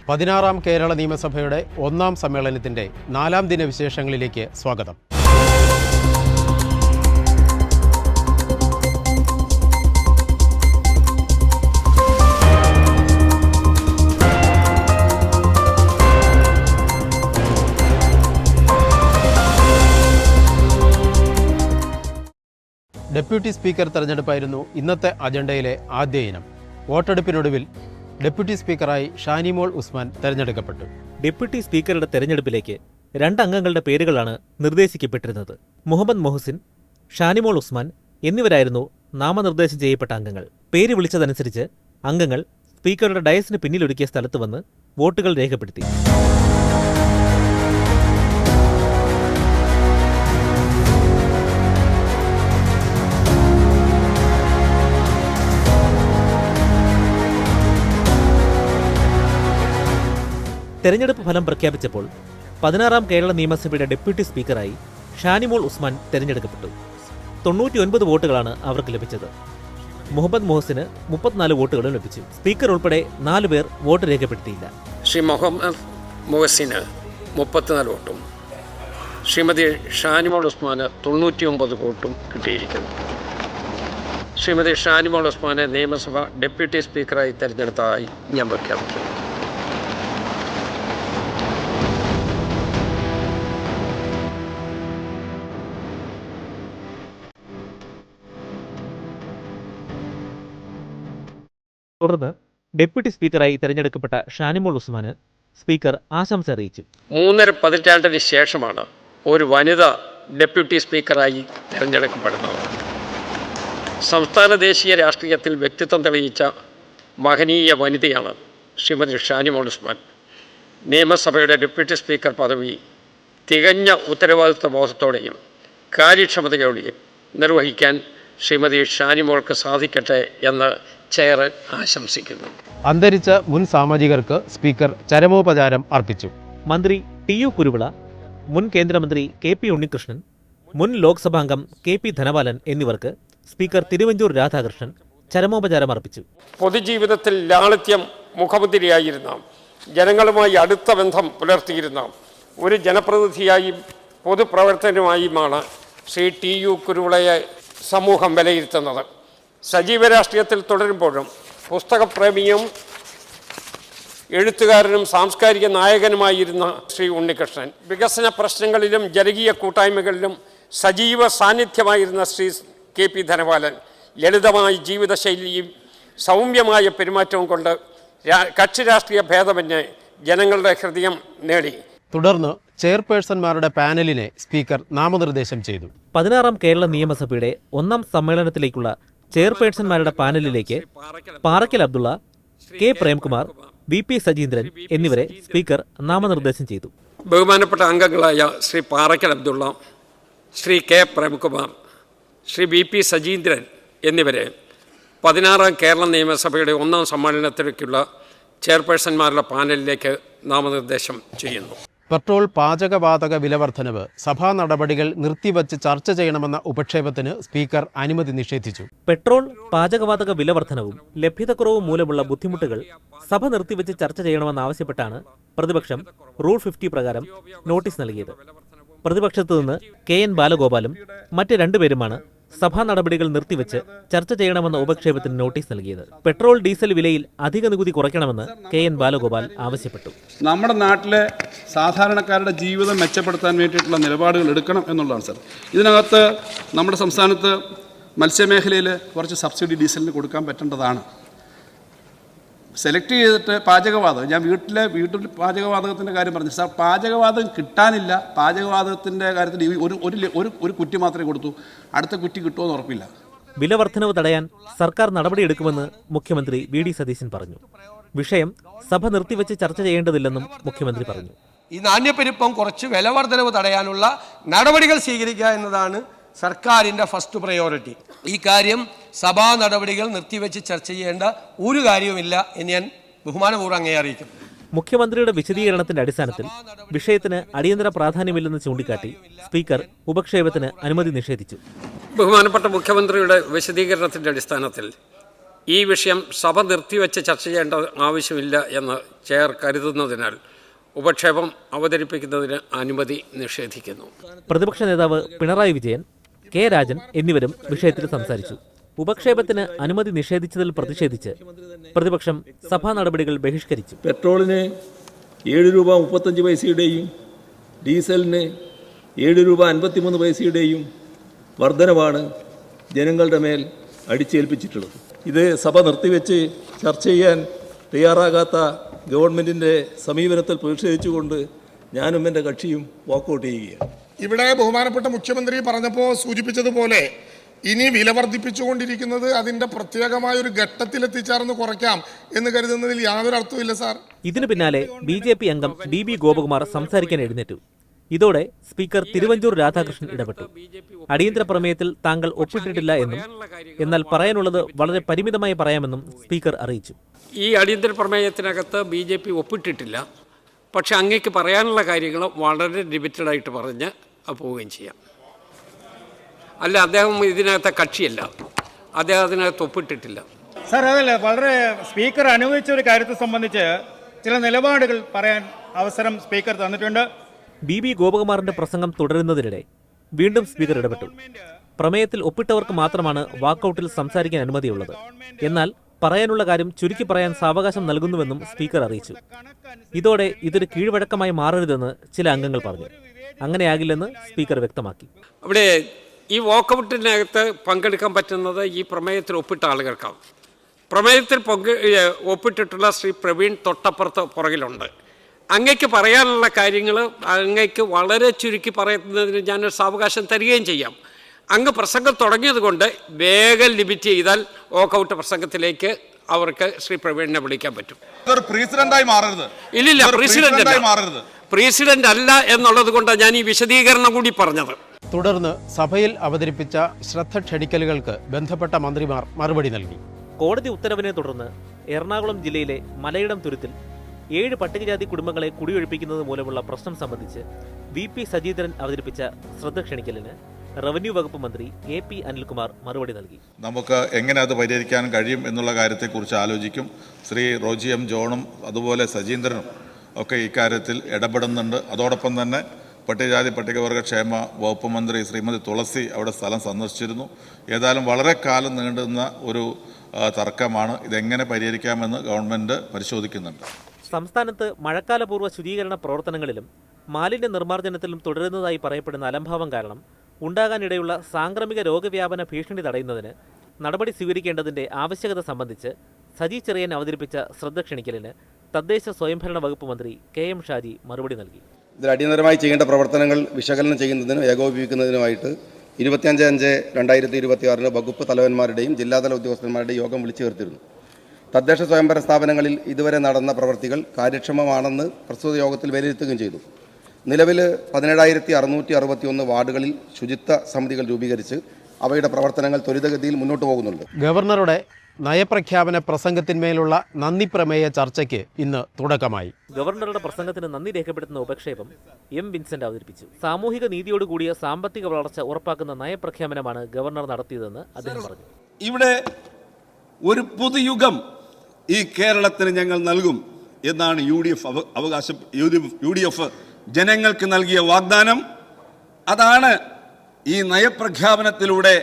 16ാം കേരള നിയമസഭയുടെ ഒന്നാം സമ്മേളനത്തിന്റെ 4ാം ദിന വിശേഷങ്ങളിലേക്ക് സ്വാഗതം. ഡെപ്യൂട്ടി സ്പീക്കർ തെരഞ്ഞെടുപ്പായിരുന്നു ഇന്നത്തെ അജണ്ടയിലെ ആദ്യ ഇനം. വോട്ടെടുപ്പിനൊടുവിൽ ഡെപ്യൂട്ടി സ്പീക്കറായി ഷാനിമോൾ ഉസ്മാൻ തെരഞ്ഞെടുക്കപ്പെട്ടു. ഡെപ്യൂട്ടി സ്പീക്കറുടെ തെരഞ്ഞെടുപ്പിലേക്ക് 2 അംഗങ്ങളുടെ പേരുകളാണ് നിർദ്ദേശിക്കപ്പെട്ടിരുന്നത്. മുഹമ്മദ് മൊഹസിൻ, ഷാനിമോൾ ഉസ്മാൻ എന്നിവരായിരുന്നു നാമനിർദ്ദേശം ചെയ്യപ്പെട്ട അംഗങ്ങൾ. പേര് വിളിച്ചതനുസരിച്ച് അംഗങ്ങൾ സ്പീക്കറുടെ ഡയസിന് പിന്നിലൊരുക്കിയ സ്ഥലത്ത് വന്ന് വോട്ടുകൾ രേഖപ്പെടുത്തി. തെരഞ്ഞെടുപ്പ് ഫലം പ്രഖ്യാപിച്ചപ്പോൾ 16ാം കേരള നിയമസഭയുടെ ഡെപ്യൂട്ടി സ്പീക്കറായി ഷാനിമോൾ ഉസ്മാൻ തെരഞ്ഞെടുക്കപ്പെട്ടു. 99 വോട്ടുകളാണ് അവർക്ക് ലഭിച്ചത്. മുഹമ്മദ് മൊഹസിന് 34 വോട്ടുകളും ലഭിച്ചു. സ്പീക്കർ ഉൾപ്പെടെ 4 പേർ വോട്ട് രേഖപ്പെടുത്തിയില്ല. ശ്രീ മുഹമ്മദ് മൊഹസിന് 34 വോട്ടും ശ്രീമതി ഷാനിമോൾ ഉസ്മാന് 99 വോട്ടും കിട്ടിയിരിക്കുന്നു. ശ്രീമതി ഷാനിമോൾ ഉസ്മാനെ നിയമസഭ ഡെപ്യൂട്ടി സ്പീക്കറായി തെരഞ്ഞെടുത്തതായി ഞാൻ പ്രഖ്യാപിക്കുന്നു. തുടർന്ന് ഡെപ്യൂട്ടി സ്പീക്കറായി തെരഞ്ഞെടുക്കപ്പെട്ട ഷാനിമോൾ ഉസ്മാന് സ്പീക്കർ ആശംസ അറിയിച്ചു. 3.5 പതിറ്റാണ്ടിന് ശേഷമാണ് ഒരു വനിത ഡെപ്യൂട്ടി സ്പീക്കറായി തിരഞ്ഞെടുക്കപ്പെടുന്നത്. സംസ്ഥാന ദേശീയ രാഷ്ട്രീയത്തിൽ വ്യക്തിത്വം തെളിയിച്ച മഹനീയ വനിതയാണ് ശ്രീമതി ഷാനിമോൾ ഉസ്മാൻ. നിയമസഭയുടെ ഡെപ്യൂട്ടി സ്പീക്കർ പദവി തികഞ്ഞ ഉത്തരവാദിത്വ ബോധത്തോടെയും കാര്യക്ഷമതയോടെയും നിർവഹിക്കാൻ ശ്രീമതി ഷാനിമോൾക്ക് സാധിക്കട്ടെ എന്ന് ചെയർ ആശംസിക്കുന്നു. അന്തരിച്ച മുൻ സാമാജികർക്ക് സ്പീക്കർ ചരമോപചാരം അർപ്പിച്ചു. മന്ത്രി ടി.യു. കുരുവിള, മുൻ കേന്ദ്രമന്ത്രി കെ.പി. ഉണ്ണികൃഷ്ണൻ, മുൻ ലോക്സഭാംഗം കെ.പി. ധനപാലൻ എന്നിവർക്ക് സ്പീക്കർ തിരുവഞ്ചൂർ രാധാകൃഷ്ണൻ ചരമോപചാരം അർപ്പിച്ചു. പൊതുജീവിതത്തിൽ ലാളിത്യം മുഖമുദ്രയായിരുന്ന, ജനങ്ങളുമായി അടുത്ത ബന്ധം പുലർത്തിയിരുന്ന ഒരു ജനപ്രതിനിധിയായും പൊതുപ്രവർത്തനവുമായുമാണ് ശ്രീ ടി.യു. കുരുവിളയെ സമൂഹം വിലയിരുത്തുന്നത്. സജീവ രാഷ്ട്രീയത്തിൽ തുടരുമ്പോഴും പുസ്തകപ്രേമിയും എഴുത്തുകാരനും സാംസ്കാരിക നായകനുമായിരുന്ന ശ്രീ ഉണ്ണികൃഷ്ണൻ, വികസന പ്രശ്നങ്ങളിലും ജനകീയ കൂട്ടായ്മകളിലും സജീവ സാന്നിധ്യമായിരുന്ന ശ്രീ കെ.പി. ധനപാലൻ, ലളിതമായ ജീവിതശൈലിയും സൗമ്യമായ പെരുമാറ്റവും കൊണ്ട് കക്ഷി രാഷ്ട്രീയ ഭേദമന്യേ ജനങ്ങളുടെ ഹൃദയം നേടി. തുടർന്ന് ചെയർപേഴ്സൺമാരുടെ പാനലിനെ സ്പീക്കർ നാമനിർദ്ദേശം ചെയ്തു. 16ാം കേരള നിയമസഭയുടെ 1ാം സമ്മേളനത്തിലേക്കുള്ള ചെയർപേഴ്സൺമാരുടെ പാനലിലേക്ക് പാറക്കൽ അബ്ദുള്ള, കെ. പ്രേംകുമാർ, വി.പി. സജീന്ദ്രൻ എന്നിവരെ സ്പീക്കർ നാമനിർദ്ദേശം ചെയ്തു. ബഹുമാനപ്പെട്ട അംഗങ്ങളായ ശ്രീ പാറക്കൽ അബ്ദുള്ള, ശ്രീ കെ. പ്രേംകുമാർ, ശ്രീ വി.പി. സജീന്ദ്രൻ എന്നിവരെ 16ാം കേരള നിയമസഭയുടെ 1ാം സമ്മേളനത്തിലേക്കുള്ള ചെയർപേഴ്സൺമാരുടെ പാനലിലേക്ക് നാമനിർദ്ദേശം ചെയ്യുന്നു. പെട്രോൾ പാചകവാതക വിലവർദ്ധനവ് സഭാ നടപടികൾ നിർത്തിവച്ച് ചർച്ച ചെയ്യണമെന്ന ഉപക്ഷേപത്തിന് സ്പീക്കർ അനുമതി നിഷേധിച്ചു. പെട്രോൾ പാചകവാതക വിലവർദ്ധനവും ലഭ്യതക്കുറവും മൂലമുള്ള ബുദ്ധിമുട്ടുകൾ സഭ നിർത്തിവച്ച് ചർച്ച ചെയ്യണമെന്നാവശ്യപ്പെട്ടാണ് പ്രതിപക്ഷം റൂൾ 50 പ്രകാരം നോട്ടീസ് നൽകിയത്. പ്രതിപക്ഷത്തു നിന്ന് കെ.എൻ. ബാലഗോപാലും മറ്റ് 2 പേരുമാണ് സഭാ നടപടികൾ നിർത്തിവെച്ച് ചർച്ച ചെയ്യണമെന്ന ഉപക്ഷേപത്തിന് നോട്ടീസ് നൽകിയത്. പെട്രോൾ ഡീസൽ വിലയിൽ അധിക നികുതി കുറയ്ക്കണമെന്ന് കെ.എൻ. ബാലഗോപാൽ ആവശ്യപ്പെട്ടു. നമ്മുടെ നാട്ടിലെ സാധാരണക്കാരുടെ ജീവിതം മെച്ചപ്പെടുത്താൻ വേണ്ടിയിട്ടുള്ള നിലപാടുകൾ എടുക്കണം എന്നുള്ളതാണ് സാർ. ഇതിനകത്ത് നമ്മുടെ സംസ്ഥാനത്ത് മത്സ്യമേഖലയിൽ കുറച്ച് സബ്സിഡി ഡീസലിന് കൊടുക്കാൻ പറ്റേണ്ടതാണ്. സെലക്ട് ചെയ്തിട്ട് പാചകവാതകം, ഞാൻ വീട്ടിൽ പാചകവാതകത്തിൻ്റെ കാര്യം പറഞ്ഞു സാർ, പാചകവാതകം കിട്ടാനില്ല. പാചകവാതകത്തിൻ്റെ കാര്യത്തിൽ ഒരു കുറ്റി മാത്രമേ കൊടുത്തു, അടുത്ത കുറ്റി കിട്ടുമെന്ന് ഉറപ്പില്ല. വിലവർദ്ധനവ് തടയാൻ സർക്കാർ നടപടിയെടുക്കുമെന്ന് മുഖ്യമന്ത്രി വി.ഡി. സതീശൻ പറഞ്ഞു. വിഷയം സഭ നിർത്തിവെച്ച് ചർച്ച ചെയ്യേണ്ടതില്ലെന്നും മുഖ്യമന്ത്രി പറഞ്ഞു. ഈ നാണ്യപ്പെരുപ്പം കുറച്ച് വിലവർദ്ധനവ് തടയാനുള്ള നടപടികൾ സ്വീകരിക്കുക എന്നതാണ് സർക്കാരിൻ്റെ ഫസ്റ്റ് പ്രയോറിറ്റി. ഈ കാര്യം സഭാ നടപടികൾ നിർത്തിവെച്ച് ചർച്ച ചെയ്യേണ്ട ഒരു കാര്യവുമില്ല എന്ന് ഞാൻ ബഹുമാനപൂർവ്വം അങ്ങേ അറിയിക്കുന്നു. മുഖ്യമന്ത്രിയുടെ വിശദീകരണത്തിന്റെ അടിസ്ഥാനത്തിൽ വിഷയത്തിന് അടിയന്തര പ്രാധാന്യമില്ലെന്ന് ചൂണ്ടിക്കാട്ടി സ്പീക്കർ ഉപക്ഷേപത്തിന് അനുമതി നിഷേധിച്ചു. ബഹുമാനപ്പെട്ട മുഖ്യമന്ത്രിയുടെ വിശദീകരണത്തിൻ്റെ അടിസ്ഥാനത്തിൽ ഈ വിഷയം സഭ നിർത്തിവെച്ച് ചർച്ച ചെയ്യേണ്ട ആവശ്യമില്ല എന്ന് ചെയർ കരുതുന്നതിനാൽ ഉപക്ഷേപം അവതരിപ്പിക്കുന്നതിന് അനുമതി നിഷേധിക്കുന്നു. പ്രതിപക്ഷ നേതാവ് പിണറായി വിജയൻ, കെ രാജൻ എന്നിവരും വിഷയത്തിൽ സംസാരിച്ചു. ഉപക്ഷേപത്തിന് അനുമതി നിഷേധിച്ചതിൽ പ്രതിഷേധിച്ച് പ്രതിപക്ഷം സഭാ നടപടികൾ ബഹിഷ്കരിച്ചു. പെട്രോളിന് 7 രൂപ 35 പൈസയുടെയും ഡീസലിന് 7 രൂപ 53 പൈസയുടെയും വർധനവാണ് ജനങ്ങളുടെ മേൽ അടിച്ചേൽപ്പിച്ചിട്ടുള്ളത്. ഇത് സഭ നിർത്തിവെച്ച് ചർച്ച ചെയ്യാൻ തയ്യാറാകാത്ത ഗവൺമെൻറ്റിൻ്റെ സമീപനത്തിൽ പ്രതിഷേധിച്ചുകൊണ്ട് ഞാനും എൻ്റെ കക്ഷിയും വാക്കൗട്ട് ചെയ്യുകയാണ്. ഇവിടെ ബഹുമാനപ്പെട്ട മുഖ്യമന്ത്രി പറഞ്ഞപ്പോൾ സൂചിപ്പിച്ചതുപോലെ ഇനി വില വർദ്ധിപ്പിച്ചുകൊണ്ടിരിക്കുന്നത് അതിൻ്റെ പ്രത്യേകമായൊരു ഘട്ടത്തിലെത്തിച്ചാർന്ന് കുറയ്ക്കാം എന്ന് കരുതുന്നതിൽ യാതൊരു അർത്ഥവുമില്ല സാർ. ഇതിനു പിന്നാലെ BJP അംഗം DB ഗോപകുമാർ സംസാരിക്കാൻ എഴുന്നേറ്റു. ഇതോടെ സ്പീക്കർ തിരുവഞ്ചൂർ രാധാകൃഷ്ണൻ ഇടപെട്ടു. അടിയന്തര പ്രമേയത്തിൽ താങ്കൾ ഒപ്പിട്ടിട്ടില്ല എന്നും എന്നാൽ പറയാനുള്ളത് വളരെ പരിമിതമായി പറയാമെന്നും സ്പീക്കർ അറിയിച്ചു. ഈ അടിയന്തര പ്രമേയത്തിനകത്ത് BJP ഒപ്പിട്ടിട്ടില്ല. പക്ഷെ അങ്ങേക്ക് പറയാനുള്ള കാര്യങ്ങൾ വളരെ ലിമിറ്റഡായിട്ട് പറഞ്ഞ് പോവുകയും ചെയ്യാം. അല്ല, അദ്ദേഹം ഇതിനകത്തെ കക്ഷിയല്ല, അദ്ദേഹം അതിനകത്ത് ഒപ്പിട്ടിട്ടില്ല. സാർ, അതല്ല, വളരെ സ്പീക്കർ അനുവദിച്ച ഒരു കാര്യത്തെ സംബന്ധിച്ച് ചില നിലപാടുകൾ പറയാൻ അവസരം സ്പീക്കർ തന്നിട്ടുണ്ട്. DB ഗോപകുമാറിന്റെ പ്രസംഗം തുടരുന്നതിനിടെ വീണ്ടും സ്പീക്കർ ഇടപെട്ടു. പ്രമേയത്തിൽ ഒപ്പിട്ടവർക്ക് മാത്രമാണ് വാക്കൌട്ടിൽ സംസാരിക്കാൻ അനുമതിയുള്ളത്. എന്നാൽ പറയാനുള്ള കാര്യം ചുരുക്കി പറയാൻ സാവകാശം നൽകുന്നുവെന്നും സ്പീക്കർ അറിയിച്ചു. ഇതോടെ ഇതൊരു കീഴ്വഴക്കമായി മാറരുതെന്ന് ചില അംഗങ്ങൾ പറഞ്ഞു. അങ്ങനെയാകില്ലെന്ന് സ്പീക്കർ വ്യക്തമാക്കി. അവിടെ ഈ വാക്കൗട്ടിനകത്ത് പങ്കെടുക്കാൻ പറ്റുന്നത് ഈ പ്രമേയത്തിൽ ഒപ്പിട്ട ആളുകൾക്കാണ്. പ്രമേയത്തിൽ ഒപ്പിട്ടിട്ടുള്ള ശ്രീ പ്രവീൺ തൊട്ടപ്പുറത്ത് പുറകിലുണ്ട്. അങ്ങയ്ക്ക് പറയാനുള്ള കാര്യങ്ങൾ അങ്ങയ്ക്ക് വളരെ ചുരുക്കി പറയുന്നതിന് ഞാനൊരു സാവകാശം തരികയും ചെയ്യാം. അങ്ങ് പ്രസംഗം തുടങ്ങിയത് കൊണ്ട് വേഗം ലിമിറ്റ് ചെയ്താൽ വാക്കൗട്ട് പ്രസംഗത്തിലേക്ക് അവർക്ക് ശ്രീ പ്രവീണിനെ വിളിക്കാൻ പറ്റും. ഇല്ലില്ല, പ്രസിഡന്റ് അല്ല എന്നുള്ളത് കൊണ്ടാണ് ഞാൻ ഈ വിശദീകരണം കൂടി പറഞ്ഞത്. തുടർന്ന് സഭയിൽ അവതരിപ്പിച്ച ശ്രദ്ധ ക്ഷണിക്കലുകൾക്ക് ബന്ധപ്പെട്ട മന്ത്രിമാർ മറുപടി നൽകി. കോടതി ഉത്തരവിനെ തുടർന്ന് എറണാകുളം ജില്ലയിലെ മലയിടം തുരുത്തിൽ 7 പട്ടികജാതി കുടുംബങ്ങളെ കുടിയൊഴിപ്പിക്കുന്നത് മൂലമുള്ള പ്രശ്നം സംബന്ധിച്ച് VP സജീന്ദ്രൻ അവതരിപ്പിച്ച ശ്രദ്ധ ക്ഷണിക്കലിന് റവന്യൂ വകുപ്പ് മന്ത്രി AP അനിൽകുമാർ മറുപടി നൽകി. നമുക്ക് എങ്ങനെ അത് പരിഹരിക്കാൻ കഴിയും എന്നുള്ള കാര്യത്തെക്കുറിച്ച് ആലോചിക്കും. ശ്രീ റോജി M. ജോണും അതുപോലെ സജീന്ദ്രനും ഒക്കെ ഇക്കാര്യത്തിൽ ഇടപെടുന്നുണ്ട്. അതോടൊപ്പം തന്നെ പട്ടികജാതി പട്ടികവർഗ ക്ഷേമ വകുപ്പ് മന്ത്രി ശ്രീമതി തുളസി അവിടെ സ്ഥലം സന്ദർശിച്ചിരുന്നു. ഏതായാലും വളരെ കാലം നീണ്ടുന്ന ഒരു തർക്കമാണ്. ഇതെങ്ങനെ പരിഹരിക്കാമെന്ന് ഗവൺമെൻറ് പരിശോധിക്കുന്നുണ്ട്. സംസ്ഥാനത്ത് മഴക്കാലപൂർവ്വ ശുചീകരണ പ്രവർത്തനങ്ങളിലും മാലിന്യ നിർമ്മാർജ്ജനത്തിലും തുടരുന്നതായി പറയപ്പെടുന്ന അലംഭാവം കാരണം ഉണ്ടാകാനിടയുള്ള സാംക്രമിക രോഗവ്യാപന ഭീഷണി തടയുന്നതിന് നടപടി സ്വീകരിക്കേണ്ടതിന്റെ ആവശ്യകത സംബന്ധിച്ച് സജി ചെറിയൻ അവതരിപ്പിച്ച ശ്രദ്ധ ക്ഷണിക്കലിന് തദ്ദേശ സ്വയംഭരണ വകുപ്പ് മന്ത്രി KM ഷാജി മറുപടി നൽകി. ഇതിൽ അടിയന്തരമായി ചെയ്യേണ്ട പ്രവർത്തനങ്ങൾ വിശകലനം ചെയ്യുന്നതിനും ഏകോപിപ്പിക്കുന്നതിനുമായിട്ട് 25/5/2026 വകുപ്പ് തലവന്മാരുടെയും ജില്ലാതല ഉദ്യോഗസ്ഥന്മാരുടെയും യോഗം വിളിച്ചു ചേർത്തിരുന്നു. തദ്ദേശ സ്വയംഭരണ സ്ഥാപനങ്ങളിൽ ഇതുവരെ നടന്ന പ്രവൃത്തികൾ കാര്യക്ഷമമാണെന്ന് പ്രസ്തുത യോഗത്തിൽ വിലയിരുത്തുകയും ചെയ്തു. നിലവിൽ 17,661 വാർഡുകളിൽ ശുചിത്വ സമിതികൾ രൂപീകരിച്ച് അവയുടെ പ്രവർത്തനങ്ങൾ ത്വരിതഗതിയിൽ മുന്നോട്ട് പോകുന്നുണ്ട്. ഗവർണറുടെ നയപ്രഖ്യാപന പ്രസംഗത്തിന്മേലുള്ള നന്ദി പ്രമേയ ചർച്ചയ്ക്ക് ഇന്ന് തുടക്കമായി. ഗവർണറുടെ പ്രസംഗത്തിന് നന്ദി രേഖപ്പെടുത്തുന്ന ഉപക്ഷേപം M. വിൻസെന്റ് അവതരിപ്പിച്ചു. സാമൂഹിക നീതിയോടുകൂടിയ സാമ്പത്തിക വളർച്ച ഉറപ്പാക്കുന്ന നയപ്രഖ്യാപനമാണ് ഗവർണർ നടത്തിയതെന്ന് അദ്ദേഹം പറഞ്ഞു. ഇവിടെ ഒരു പുതുയുഗം ഈ കേരളത്തിന് ഞങ്ങൾ നൽകും എന്നാണ് UDF ജനങ്ങൾക്ക് നൽകിയ വാഗ്ദാനം. അതാണ് ഈ നയപ്രഖ്യാപനത്തിലൂടെ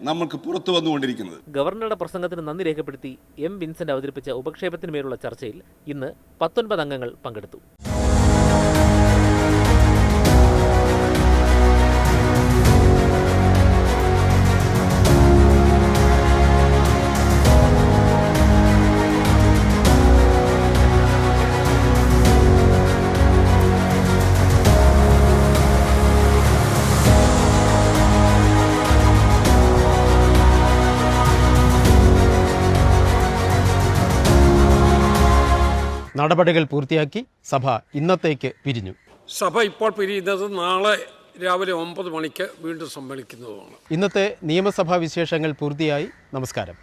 നമുക്ക് പുറത്തു വന്നുകൊണ്ടിരിക്കുന്നത്. ഗവർണറുടെ പ്രസംഗത്തിന് നന്ദി രേഖപ്പെടുത്തി M. വിൻസെന്റ് അവതരിപ്പിച്ച ഉപക്ഷേപത്തിന്മേലുള്ള ചർച്ചയിൽ ഇന്ന് 19 അംഗങ്ങൾ പങ്കെടുത്തു. നടപടികൾ പൂർത്തിയാക്കി സഭ ഇന്നത്തേക്ക് പിരിഞ്ഞു. സഭ ഇപ്പോൾ പിരിയുന്നത് നാളെ രാവിലെ 9 മണിക്ക് വീണ്ടും സമ്മേളിക്കുന്നതുമാണ്. ഇന്നത്തെ നിയമസഭാ വിശേഷങ്ങൾ പൂർത്തിയായി. നമസ്കാരം.